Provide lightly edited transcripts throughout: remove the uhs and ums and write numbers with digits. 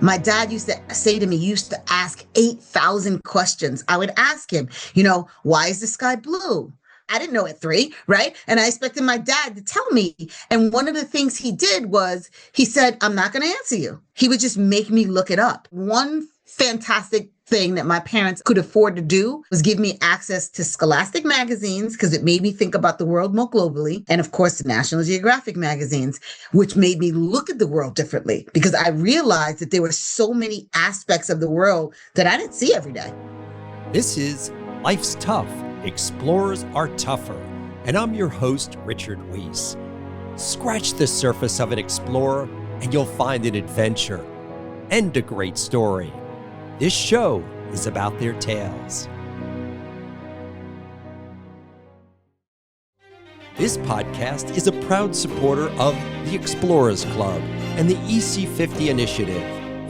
My dad used to say to me, he used to ask 8,000 questions. I would ask him, why is the sky blue? I didn't know at 3, right? And I expected my dad to tell me. And one of the things he did was he said, I'm not going to answer you. He would just make me look it up. One fantastic thing that my parents could afford to do was give me access to scholastic magazines because it made me think about the world more globally. And of course, the National Geographic magazines, which made me look at the world differently because I realized that there were so many aspects of the world that I didn't see every day. This is Life's Tough. Explorers are tougher. And I'm your host, Richard Wiese. Scratch the surface of an explorer and you'll find an adventure and a great story. This show is about their tales. This podcast is a proud supporter of the Explorers Club and the EC50 initiative,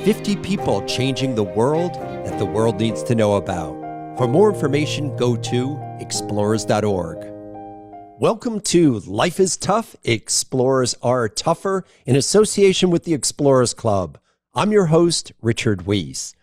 50 people changing the world that the world needs to know about. For more information, go to explorers.org. Welcome to Life is Tough, Explorers Are Tougher, in association with the Explorers Club. I'm your host, Richard Wiese.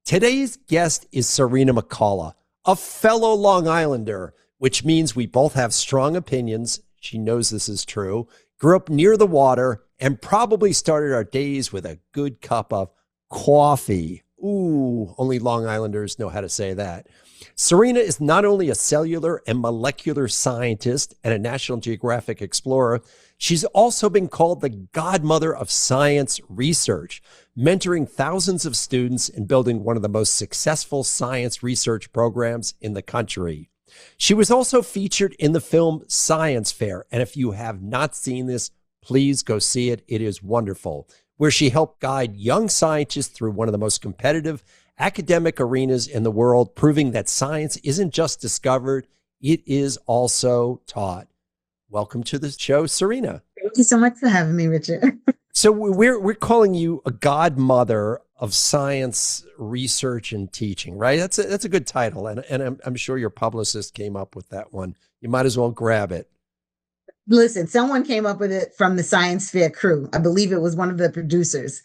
Today's guest is Serena McCalla, a fellow Long Islander, which means we both have strong opinions. She knows this is true. Grew up near the water and probably started our days with a good cup of coffee. Ooh, only Long Islanders know how to say that. Serena is not only a cellular and molecular scientist and a National Geographic Explorer, she's also been called the godmother of science research, mentoring thousands of students and building one of the most successful science research programs in the country. She was also featured in the film Science Fair, and if you have not seen this, please go see it. It is wonderful, where she helped guide young scientists through one of the most competitive academic arenas in the world, proving that science isn't just discovered, it is also taught. Welcome to the show, Serena. Thank you so much for having me, Richard. So we're calling you a godmother of science research and teaching, right? That's a good title, and I'm sure your publicist came up with that one. You might as well grab it. Listen, someone came up with it from the Science Fair crew. I believe it was one of the producers,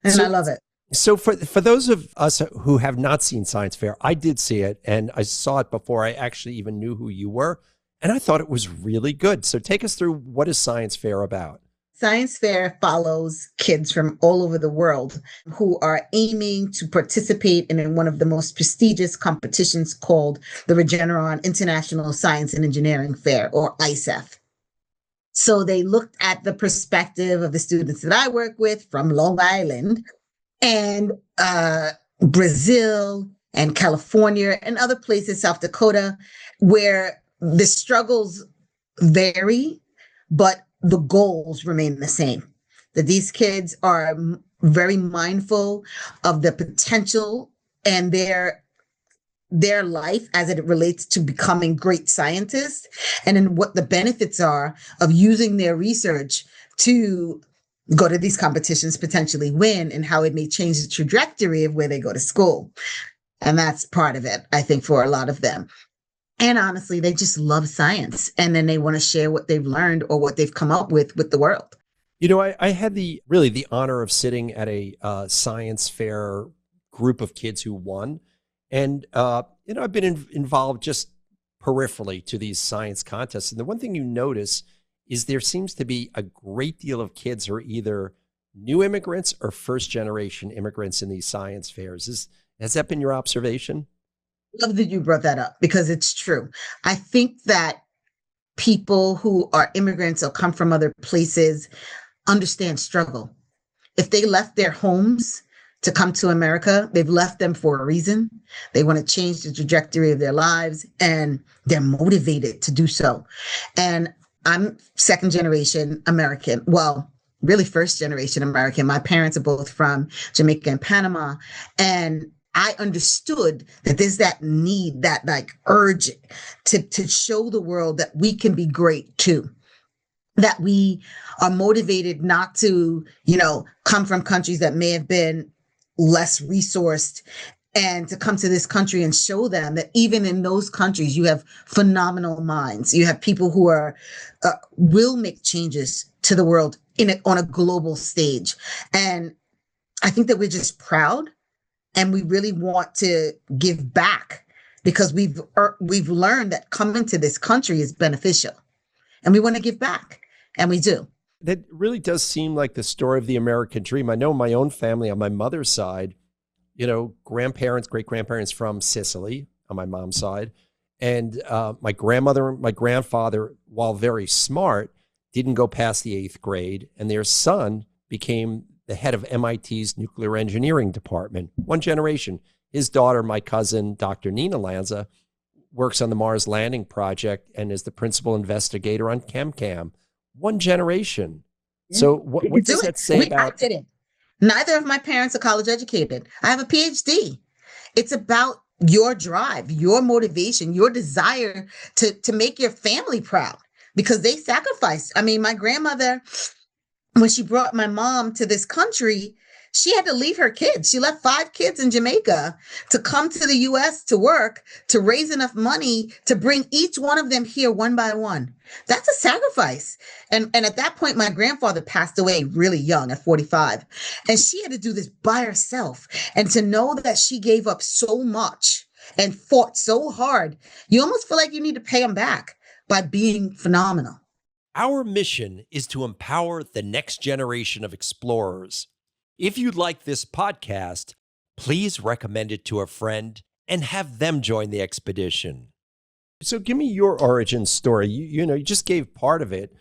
and I love it. So for those of us who have not seen Science Fair, I did see it, and I saw it before I actually even knew who you were, and I thought it was really good. So take us through, what is Science Fair about? Science Fair follows kids from all over the world who are aiming to participate in one of the most prestigious competitions called the Regeneron International Science and Engineering Fair, or ISEF. So they looked at the perspective of the students that I work with from Long Island and Brazil and California and other places, South Dakota, where the struggles vary, but the goals remain the same. That these kids are very mindful of the potential and their life as it relates to becoming great scientists, and then what the benefits are of using their research to go to these competitions, potentially win, and how it may change the trajectory of where they go to school. And that's part of it, I think, for a lot of them. And honestly, they just love science. And then they want to share what they've learned or what they've come up with the world. You know, I had the honor of sitting at a science fair group of kids who won. And, I've been involved just peripherally to these science contests. And the one thing you notice is there seems to be a great deal of kids who are either new immigrants or first generation immigrants in these science fairs. Has that been your observation? Love that you brought that up because it's true. I think that people who are immigrants or come from other places understand struggle. If they left their homes to come to America, they've left them for a reason. They want to change the trajectory of their lives and they're motivated to do so. And I'm second generation American. Well, really first generation American. My parents are both from Jamaica and Panama. And I understood that there's that need, that like urge to show the world that we can be great too. That we are motivated not to, come from countries that may have been less resourced, and to come to this country and show them that even in those countries, you have phenomenal minds. You have people who will make changes to the world on a global stage. And I think that we're just proud and we really want to give back because we've learned that coming to this country is beneficial and we want to give back, and we do. That really does seem like the story of the American dream. I know my own family on my mother's side, grandparents, great grandparents from Sicily on my mom's side. And my grandmother and my grandfather, while very smart, didn't go past the 8th grade. And their son became the head of MIT's nuclear engineering department. One generation. His daughter, my cousin, Dr. Nina Lanza, works on the Mars Landing Project and is the principal investigator on ChemCam. One generation. So what does that say about? I didn't. Neither of my parents are college educated. I have a PhD. It's about your drive, your motivation, your desire to make your family proud because they sacrificed. I mean, my grandmother, when she brought my mom to this country, she had to leave her kids. She left 5 kids in Jamaica to come to the US to work, to raise enough money to bring each one of them here one by one. That's a sacrifice. And at that point, my grandfather passed away really young at 45. And she had to do this by herself. And to know that she gave up so much and fought so hard, you almost feel like you need to pay them back by being phenomenal. Our mission is to empower the next generation of explorers. If you like this podcast, please recommend it to a friend and have them join the expedition. So give me your origin story. You just gave part of it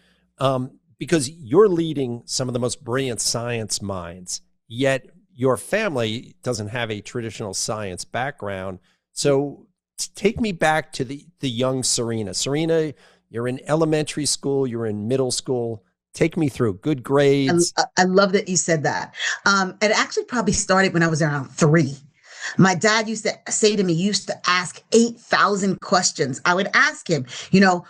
because you're leading some of the most brilliant science minds, yet your family doesn't have a traditional science background. So take me back to the young Serena. Serena, you're in elementary school, you're in middle school. Take me through good grades. I love that you said that. It actually probably started when I was around 3. My dad used to say to me, he used to ask 8,000 questions. I would ask him,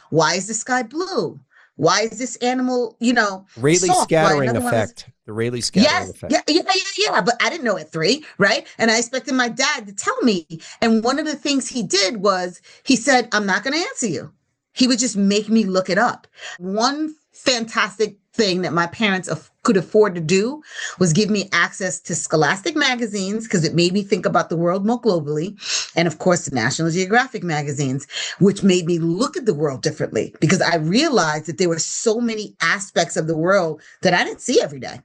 why is the sky blue? Why is this animal, Rayleigh soft? scattering effect. The Rayleigh scattering effect. Yeah. But I didn't know at 3, right? And I expected my dad to tell me. And one of the things he did was he said, I'm not going to answer you. He would just make me look it up. One fantastic thing that my parents could afford to do was give me access to scholastic magazines because it made me think about the world more globally. And of course, the National Geographic magazines, which made me look at the world differently because I realized that there were so many aspects of the world that I didn't see every day.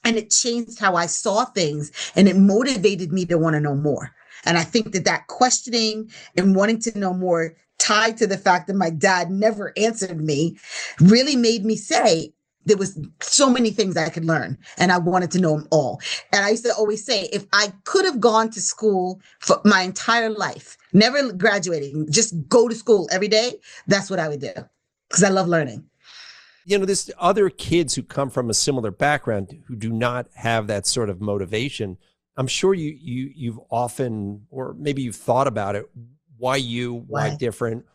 And it changed how I saw things and it motivated me to want to know more. And I think that questioning and wanting to know more tied to the fact that my dad never answered me really made me say there was so many things I could learn and I wanted to know them all. And I used to always say, if I could have gone to school for my entire life, never graduating, just go to school every day, that's what I would do because I love learning. There's other kids who come from a similar background who do not have that sort of motivation. I'm sure you've often, or maybe you've thought about it. Why different?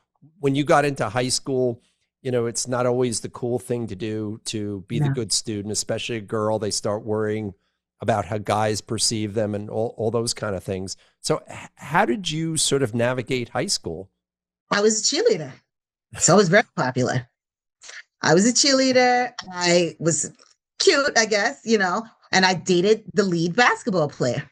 When you got into high school, it's not always the cool thing to do to be the good student, especially a girl. They start worrying about how guys perceive them and all those kind of things. So how did you sort of navigate high school? I was a cheerleader. So I was very popular. I was a cheerleader. I was cute, I guess, and I dated the lead basketball player.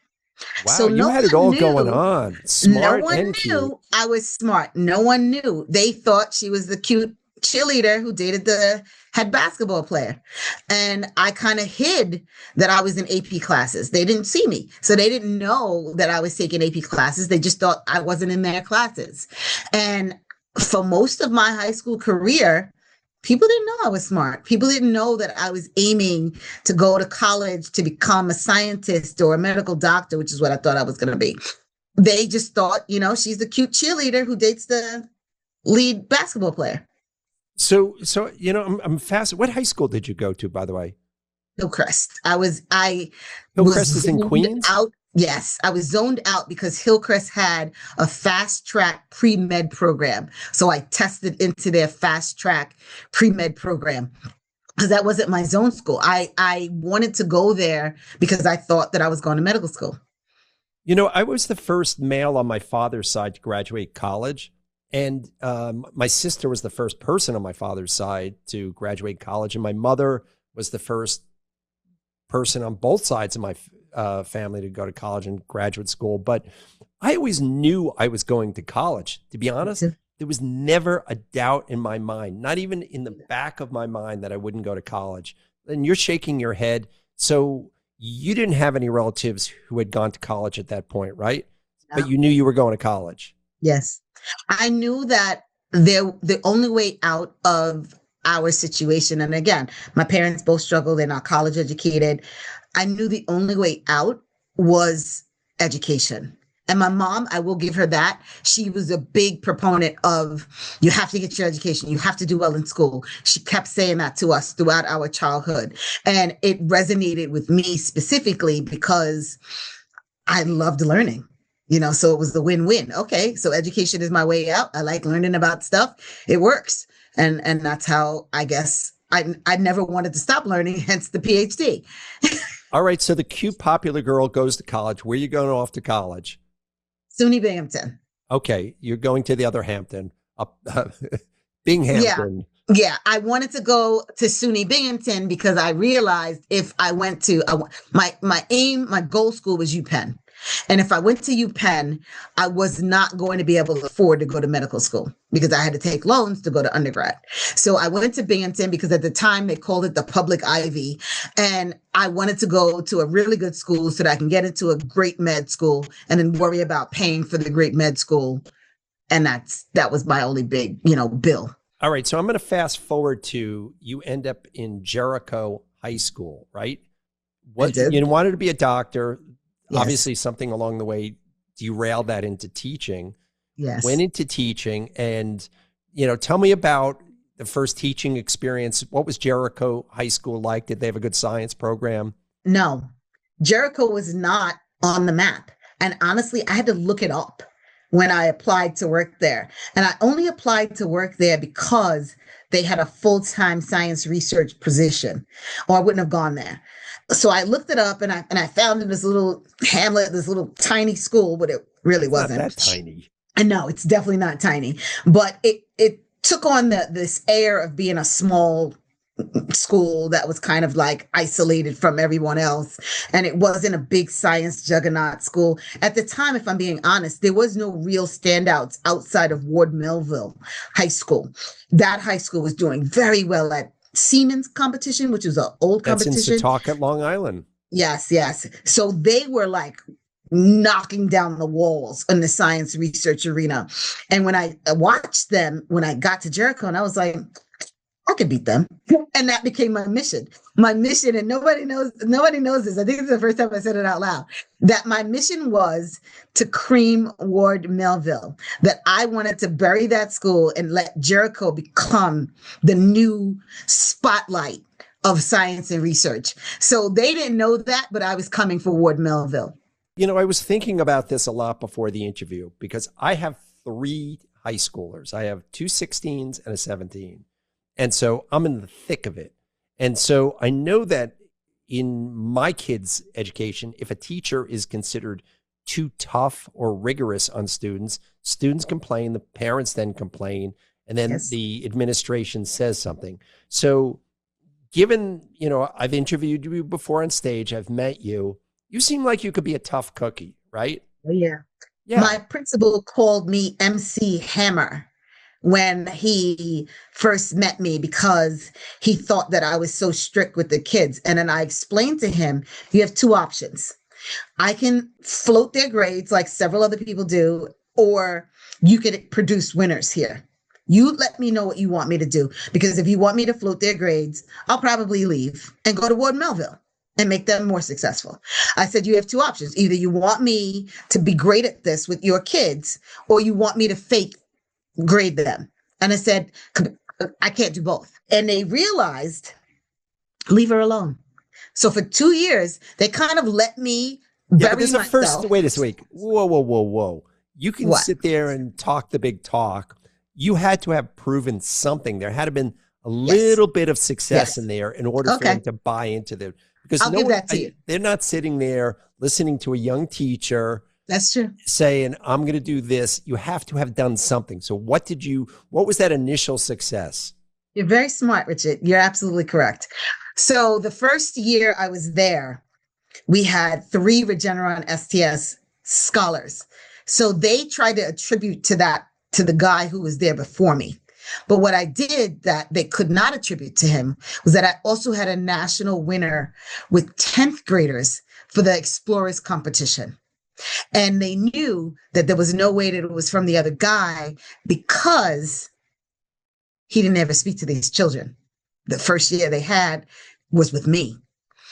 Wow, so you had it all going on. Smart no one and knew cute. I was smart. No one knew. They thought she was the cute cheerleader who dated the head basketball player. And I kind of hid that I was in AP classes. They didn't see me. So they didn't know that I was taking AP classes. They just thought I wasn't in their classes. And for most of my high school career, people didn't know I was smart. People didn't know that I was aiming to go to college to become a scientist or a medical doctor, which is what I thought I was going to be. They just thought, she's the cute cheerleader who dates the lead basketball player. So I'm fascinated. What high school did you go to, by the way? Hillcrest. Hillcrest is in Queens? Yes, I was zoned out because Hillcrest had a fast track pre-med program. So I tested into their fast track pre-med program because that wasn't my zone school. I wanted to go there because I thought that I was going to medical school. I was the first male on my father's side to graduate college. And my sister was the first person on my father's side to graduate college. And my mother was the first person on both sides of family to go to college and graduate school, but I always knew I was going to college. To be honest, there was never a doubt in my mind, not even in the back of my mind, that I wouldn't go to college. And you're shaking your head. So you didn't have any relatives who had gone to college at that point, right? No. But you knew you were going to college. Yes. I knew that the only way out of our situation, and again, my parents both struggled, they're not college educated. I knew the only way out was education. And my mom, I will give her that. She was a big proponent of, you have to get your education. You have to do well in school. She kept saying that to us throughout our childhood. And it resonated with me specifically because I loved learning, so it was the win-win. Okay, so education is my way out. I like learning about stuff. It works. And that's how, I guess, I never wanted to stop learning, hence the PhD. All right. So the cute, popular girl goes to college. Where are you going off to college? SUNY Binghamton. Okay. You're going to the other Hampton, Binghamton. Yeah. I wanted to go to SUNY Binghamton because I realized if I went to my goal school was UPenn. And if I went to UPenn, I was not going to be able to afford to go to medical school because I had to take loans to go to undergrad. So I went to Binghamton because at the time they called it the public Ivy. And I wanted to go to a really good school so that I can get into a great med school and then worry about paying for the great med school. And that was my only big, bill. All right. So I'm going to fast forward to you end up in Jericho High School, right? You wanted to be a doctor. Yes. Obviously, something along the way derailed that into teaching. Yes. Went into teaching. And, tell me about the first teaching experience. What was Jericho High School like? Did they have a good science program? No. Jericho was not on the map. And honestly, I had to look it up when I applied to work there. And I only applied to work there because they had a full-time science research position, or I wouldn't have gone there. So I looked it up and I found in this little hamlet, this little tiny school, but it really wasn't that tiny. And no, it's definitely not tiny, but it took on this air of being a small school that was kind of like isolated from everyone else. And it wasn't a big science juggernaut school. At the time, if I'm being honest, there was no real standouts outside of Ward Melville High School. That high school was doing very well at Siemens competition, which was an old competition. That's in Setauket, Long Island. Yes. So they were like knocking down the walls in the science research arena. And when I watched them, when I got to Jericho, and I was like, I could beat them. And that became my mission. And nobody knows this. I think it's the first time I said it out loud, that my mission was to cream Ward Melville, that I wanted to bury that school and let Jericho become the new spotlight of science and research. So they didn't know that, but I was coming for Ward Melville. I was thinking about this a lot before the interview because I have 3 high schoolers. I have 2 16s and a 17. And so I'm in the thick of it. And so I know that in my kids' education, if a teacher is considered too tough or rigorous on students complain, the parents then complain, and then yes, the administration says something. So given, I've interviewed you before on stage, I've met you, you seem like you could be a tough cookie, right? Yeah. My principal called me MC Hammer when he first met me because he thought that I was so strict with the kids. And then I explained to him, you have 2 options. I can float their grades like several other people do, or you could produce winners here. You let me know what you want me to do, because if you want me to float their grades, I'll probably leave and go to Ward Melville and make them more successful. I said, you have 2 options. Either you want me to be great at this with your kids, or you want me to fake grade them. And I said, I can't do both. And they realized, leave her alone. So for 2 years, they kind of let me bury myself. Wait a week. Whoa. You can sit there and talk the big talk. You had to have proven something. There had to have been a little bit of success in there in order for them to buy into it. Because I'll give that to you. They're not sitting there listening to a young teacher. That's true. Saying, I'm going to do this. You have to have done something. So what was that initial success? You're very smart, Richard. You're absolutely correct. So the first year I was there, we had 3 Regeneron STS scholars. So they tried to attribute to that to the guy who was there before me. But what I did that they could not attribute to him was that I also had a national winner with 10th graders for the Explorers competition. And they knew that there was no way that it was from the other guy because he didn't ever speak to these children. The first year they had was with me.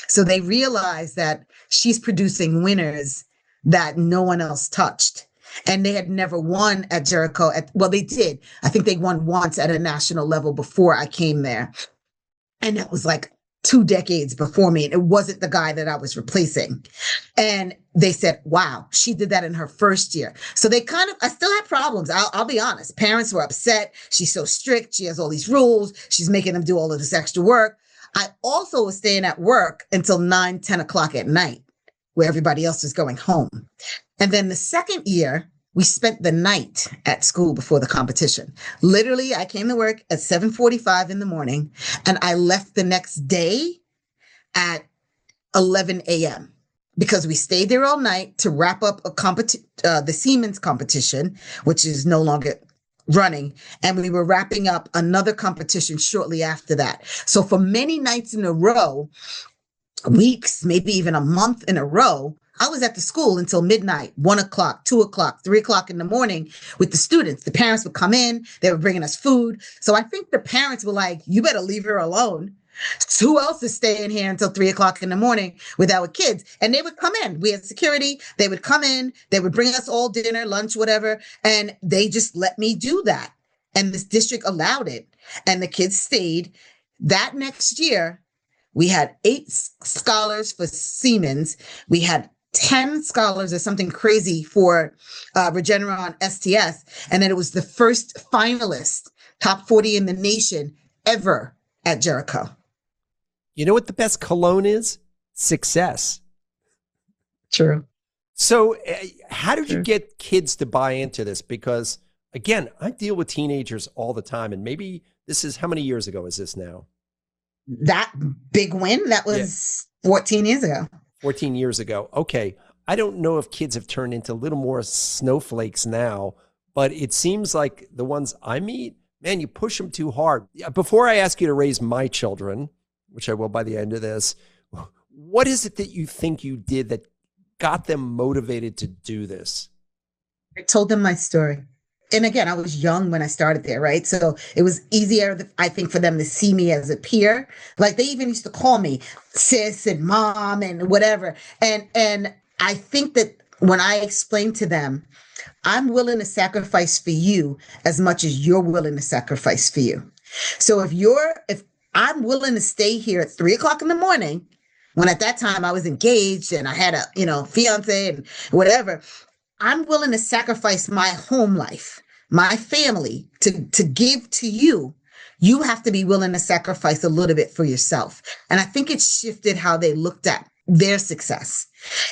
So they realized that she's producing winners that no one else touched. And they had never won at Jericho. Well, they did. I think they won once at a national level before I came there. And that was like 2 decades before me. And it wasn't the guy that I was replacing. And they said, wow, she did that in her first year. So they I still had problems. I'll be honest. Parents were upset. She's so strict. She has all these rules. She's making them do all of this extra work. I also was staying at work until 9, 10 o'clock at night, where everybody else was going home. And then the second year, we spent the night at school before the competition. Literally, I came to work at 7:45 in the morning, and I left the next day at 11 a.m. because we stayed there all night to wrap up the Siemens competition, which is no longer running. And we were wrapping up another competition shortly after that. So for many nights in a row, weeks, maybe even a month in a row, I was at the school until midnight, 1 o'clock, 2 o'clock, 3 o'clock in the morning with the students. The parents would come in, they were bringing us food. So I think the parents were like, you better leave her alone. Who else is staying here until 3 o'clock in the morning with our kids? And they would come in. We had security. They would come in. They would bring us all dinner, lunch, whatever. And they just let me do that. And this district allowed it. And the kids stayed. That next year, we had 8 scholars for Siemens. We had 10 scholars or something crazy for Regeneron STS. And then it was the first finalist, top 40 in the nation ever at Jericho. You know what the best cologne is? Success. True. So how did you get kids to buy into this? Because, again, I deal with teenagers all the time. And maybe this is, how many years ago is this now? That big win, that was 14 years ago. 14 years ago. Okay. I don't know if kids have turned into a little more snowflakes now, but it seems like the ones I meet, man, you push them too hard. Before I ask you to raise my children, which I will by the end of this, what is it that you think you did that got them motivated to do this? I told them my story. And again, I was young when I started there, right? So it was easier, I think, for them to see me as a peer. Like they even used to call me sis and mom and whatever. And I think that when I explained to them, I'm willing to sacrifice for you as much as you're willing to sacrifice for you. So if I'm willing to stay here at 3 o'clock in the morning, when at that time I was engaged and I had a, fiance and whatever, I'm willing to sacrifice my home life, my family to give to you. You have to be willing to sacrifice a little bit for yourself. And I think it shifted how they looked at their success.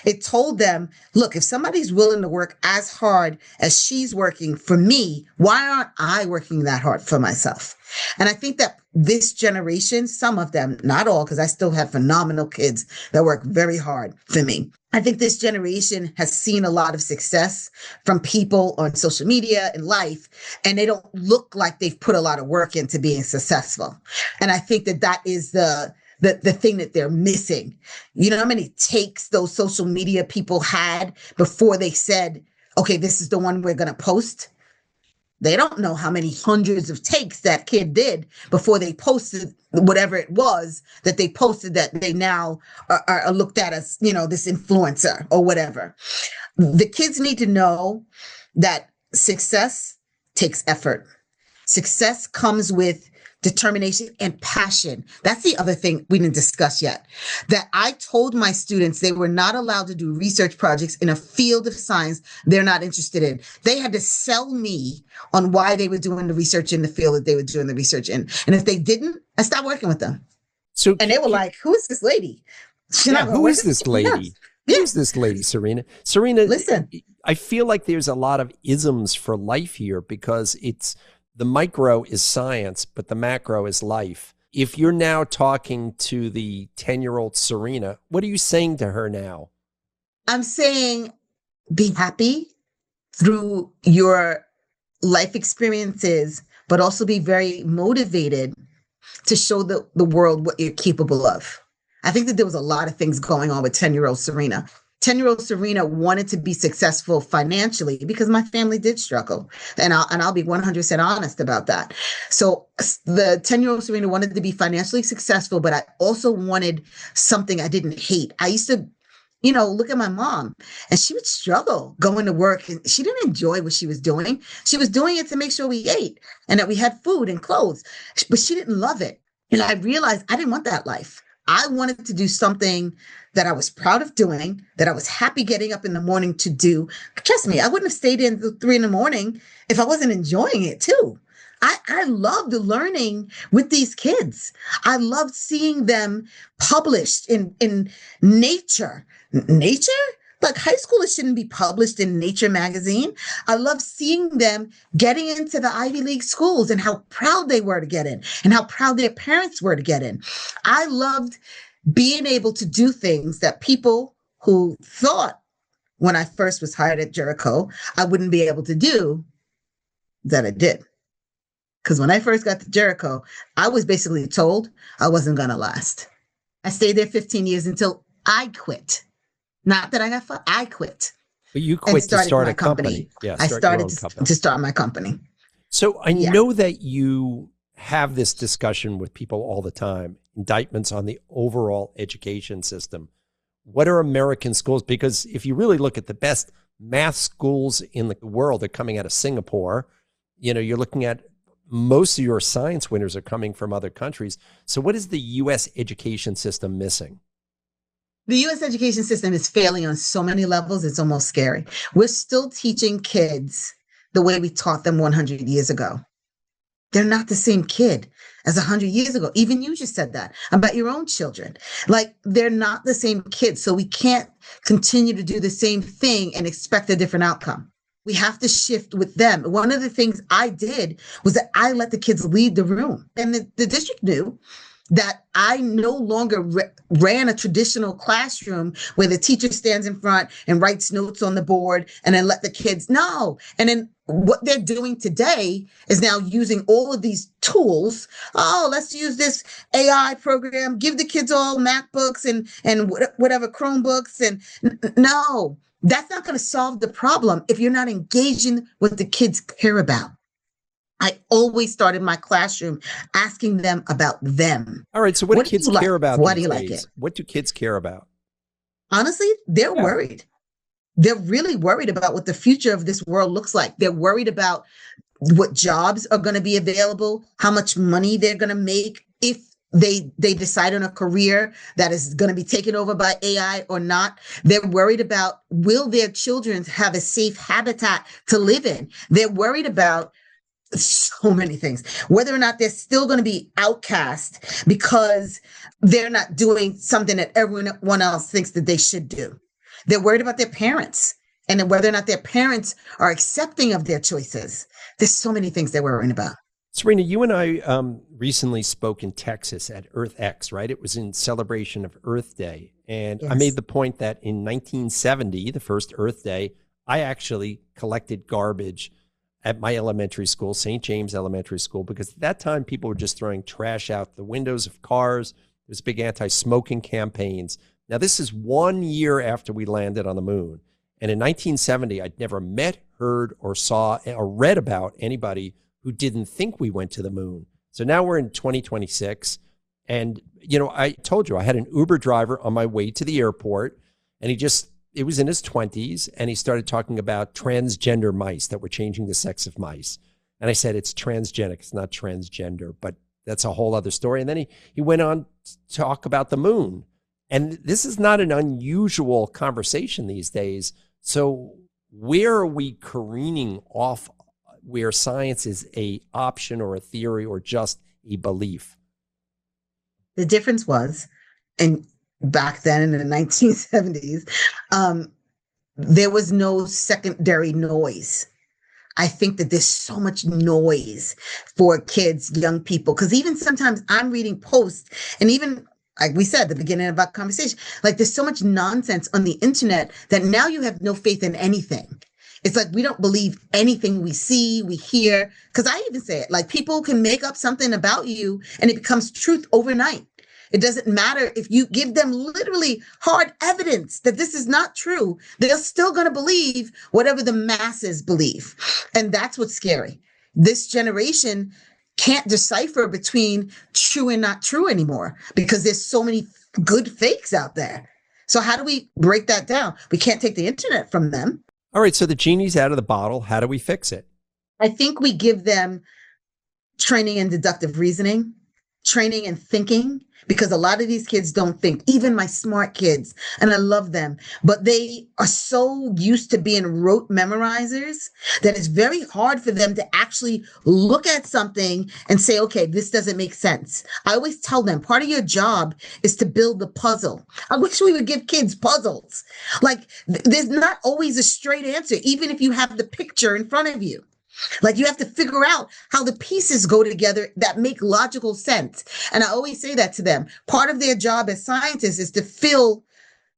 It told them, look, if somebody's willing to work as hard as she's working for me, why aren't I working that hard for myself? And I think that this generation, some of them, not all, because I still have phenomenal kids that work very hard for me. I think this generation has seen a lot of success from people on social media and life, and they don't look like they've put a lot of work into being successful. And I think that is the thing that they're missing. You know how many takes those social media people had before they said, okay, this is the one we're going to post? They don't know how many hundreds of takes that kid did before they posted whatever it was that they posted that they now are looked at as, this influencer or whatever. The kids need to know that success takes effort. Success comes with determination and passion. That's the other thing we didn't discuss yet. That I told my students they were not allowed to do research projects in a field of science they're not interested in. They had to sell me on why they were doing the research in the field that they were doing the research in. And if they didn't, I stopped working with them. And they were like, who is this lady? Who is this lady? Yes. Who's this lady, Serena? Serena, listen, I feel like there's a lot of isms for life here because the micro is science, but the macro is life. if you're now talking to the 10-year-old Serena, what are you saying to her now? I'm saying be happy through your life experiences, but also be very motivated to show the world what you're capable of. I think that there was a lot of things going on with 10-year-old Serena. 10-year-old Serena wanted to be successful financially because my family did struggle. And I'll be 100% honest about that. So the 10-year-old Serena wanted to be financially successful, but I also wanted something I didn't hate. I used to look at my mom and she would struggle going to work and she didn't enjoy what she was doing. She was doing it to make sure we ate and that we had food and clothes, but she didn't love it. And I realized I didn't want that life. I wanted to do something that I was proud of doing, that I was happy getting up in the morning to do. Trust me, I wouldn't have stayed in until 3 a.m. if I wasn't enjoying it too. I loved learning with these kids. I loved seeing them published in Nature. Nature? Like high schoolers shouldn't be published in Nature magazine. I love seeing them getting into the Ivy League schools and how proud they were to get in and how proud their parents were to get in. I loved being able to do things that people who thought when I first was hired at Jericho, I wouldn't be able to do, that I did. Because when I first got to Jericho, I was basically told I wasn't going to last. I stayed there 15 years until I quit. Not that I got fired, I quit. But you quit to start a company. Yeah, I started to start my company. So I know that you have this discussion with people all the time, indictments on the overall education system. What are American schools? Because if you really look at the best math schools in the world, they're coming out of Singapore. You're looking at most of your science winners are coming from other countries. So what is the U.S. education system missing? The U.S. education system is failing on so many levels, it's almost scary. We're still teaching kids the way we taught them 100 years ago. They're not the same kid as 100 years ago. Even you just said that about your own children. Like, they're not the same kids. So we can't continue to do the same thing and expect a different outcome. We have to shift with them. One of the things I did was that I let the kids lead the room. And the district knew that I no longer ran a traditional classroom where the teacher stands in front and writes notes on the board and then let the kids know. And then what they're doing today is now using all of these tools. Oh, let's use this AI program, give the kids all MacBooks and whatever Chromebooks. And no, that's not going to solve the problem if you're not engaging what the kids care about. I always started my classroom asking them about them. All right. So what do kids care about? Why do you like it? What do kids care about? Honestly, they're worried. They're really worried about what the future of this world looks like. They're worried about what jobs are going to be available, how much money they're going to make if they decide on a career that is going to be taken over by AI or not. They're worried about, will their children have a safe habitat to live in? They're worried about so many things, whether or not they're still going to be outcast because they're not doing something that everyone else thinks that they should do. They're worried about their parents and whether or not their parents are accepting of their choices. There's so many things they're worrying about. Serena, you and I recently spoke in Texas at EarthX, right? It was in celebration of Earth Day. And yes. I made the point that in 1970, the first Earth Day, I actually collected garbage at my elementary school, St. James Elementary School, because at that time people were just throwing trash out the windows of cars. There's big anti-smoking campaigns. Now, this is 1 year after we landed on the moon. And in 1970, I'd never met, heard, or saw or read about anybody who didn't think we went to the moon. So now we're in 2026. And, I told you I had an Uber driver on my way to the airport, and it was in his 20s, and he started talking about transgender mice, that were changing the sex of mice. And I said, it's transgenic, it's not transgender, but that's a whole other story. And then he went on to talk about the moon. And this is not an unusual conversation these days. So where are we careening off where science is a option or a theory or just a belief? The difference was, and back then in the 1970s, there was no secondary noise. I think that there's so much noise for kids, young people, because even sometimes I'm reading posts and even like we said at the beginning of our conversation, like there's so much nonsense on the internet that now you have no faith in anything. It's like we don't believe anything we see, we hear. Because I even say it, like people can make up something about you and it becomes truth overnight. It doesn't matter if you give them literally hard evidence that this is not true. They're still going to believe whatever the masses believe. And that's what's scary. This generation can't decipher between true and not true anymore because there's so many good fakes out there. So how do we break that down? We can't take the internet from them. All right, so the genie's out of the bottle. How do we fix it? I think we give them training in deductive reasoning, training in thinking, because a lot of these kids don't think, even my smart kids, and I love them, but they are so used to being rote memorizers that it's very hard for them to actually look at something and say, okay, this doesn't make sense. I always tell them part of your job is to build the puzzle. I wish we would give kids puzzles. Like there's not always a straight answer, even if you have the picture in front of you. Like you have to figure out how the pieces go together that make logical sense. And I always say that to them. Part of their job as scientists is to fill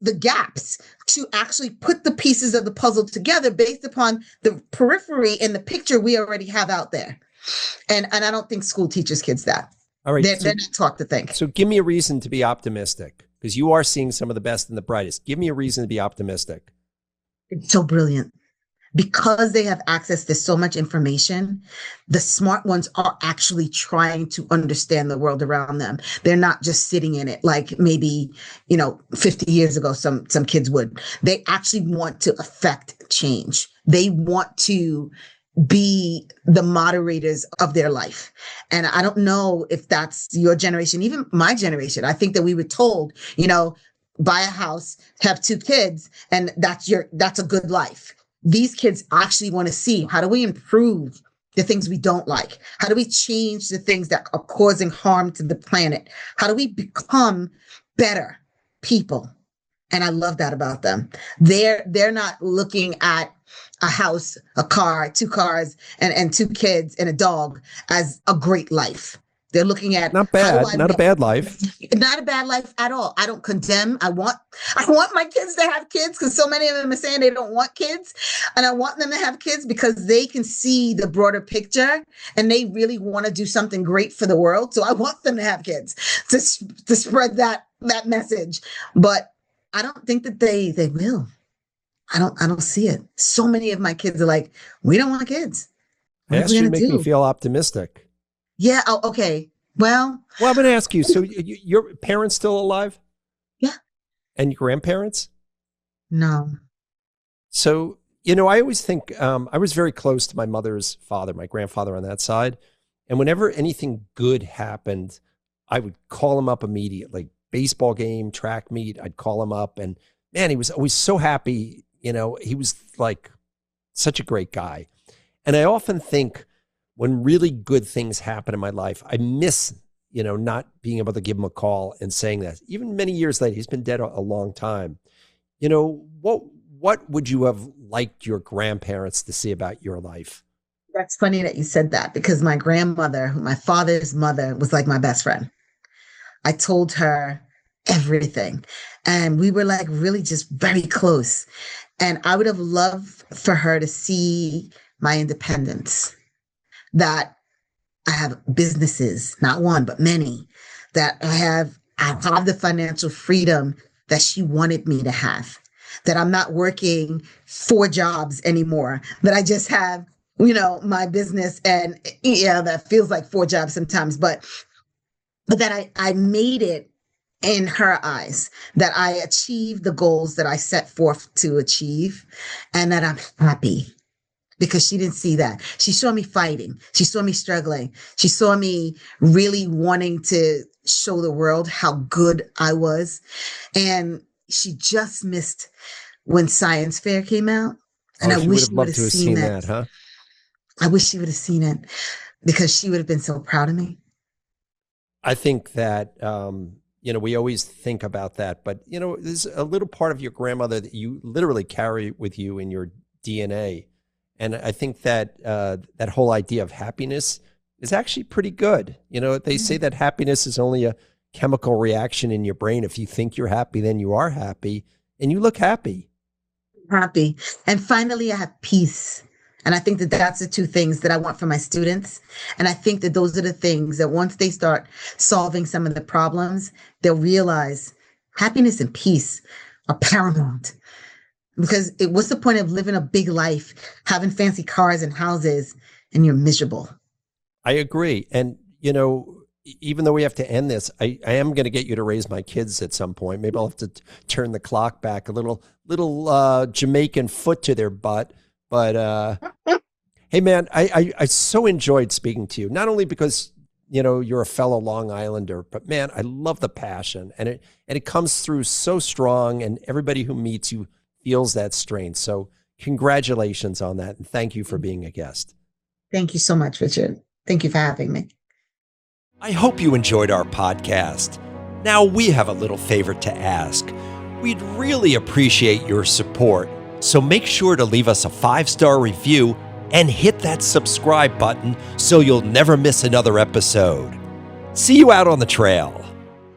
the gaps, to actually put the pieces of the puzzle together based upon the periphery and the picture we already have out there. And I don't think school teaches kids that. All right. They're not taught to think. So give me a reason to be optimistic, because you are seeing some of the best and the brightest. Give me a reason to be optimistic. It's so brilliant. Because they have access to so much information, the smart ones are actually trying to understand the world around them. They're not just sitting in it like maybe, 50 years ago, some kids would. They actually want to affect change. They want to be the moderators of their life. And I don't know if that's your generation, even my generation. I think that we were told, buy a house, have 2 kids, and that's a good life. These kids actually want to see, how do we improve the things we don't like? How do we change the things that are causing harm to the planet? How do we become better people? And I love that about them. They're not looking at a house, a car, 2 cars, and 2 kids and a dog as a great life. They're looking at not bad, not a bad life. Not a bad life at all. I don't condemn. I want my kids to have kids because so many of them are saying they don't want kids. And I want them to have kids because they can see the broader picture and they really want to do something great for the world. So I want them to have kids to spread that message. But I don't think that they will. I don't see it. So many of my kids are like, we don't want kids. I asked you to make me feel optimistic. Yeah. Oh, okay. Well, I'm going to ask you. So, your parents still alive? Yeah. And your grandparents? No. So, I always think I was very close to my mother's father, my grandfather on that side. And whenever anything good happened, I would call him up immediately. Baseball game, track meet, I'd call him up. And man, he was always so happy. He was like such a great guy. And I often think, when really good things happen in my life, I miss, not being able to give him a call and saying that. Even many years later, he's been dead a long time. What would you have liked your grandparents to see about your life? That's funny that you said that because my grandmother, my father's mother, was like my best friend. I told her everything and we were like really just very close. And I would have loved for her to see my independence. That I have businesses, not one, but many, that I have the financial freedom that she wanted me to have, that I'm not working 4 jobs anymore, that I just have, my business and that feels like 4 jobs sometimes, but that I made it in her eyes, that I achieved the goals that I set forth to achieve and that I'm happy. Because she didn't see that. She saw me fighting. She saw me struggling. She saw me really wanting to show the world how good I was. And she just missed when Science Fair came out. And I wish she would have seen that, huh? I wish she would have seen it because she would have been so proud of me. I think that, we always think about that, but, there's a little part of your grandmother that you literally carry with you in your DNA. And I think that that whole idea of happiness is actually pretty good. You know, they say that happiness is only a chemical reaction in your brain. If you think you're happy, then you are happy, and you look happy. Happy. And finally, I have peace. And I think that that's the two things that I want for my students. And I think that those are the things that once they start solving some of the problems, they'll realize happiness and peace are paramount. Because what's the point of living a big life, having fancy cars and houses, and you're miserable? I agree. And, you know, even though we have to end this, I am going to get you to raise my kids at some point. Maybe I'll have to turn the clock back a little Jamaican foot to their butt. But hey, man, I so enjoyed speaking to you, not only because, you know, you're a fellow Long Islander, but man, I love the passion, and it comes through so strong, and everybody who meets you feels that strength. So congratulations on that. And thank you for being a guest. Thank you so much, Richard. Thank you for having me. I hope you enjoyed our podcast. Now we have a little favor to ask. We'd really appreciate your support. So make sure to leave us a 5-star review and hit that subscribe button so you'll never miss another episode. See you out on the trail.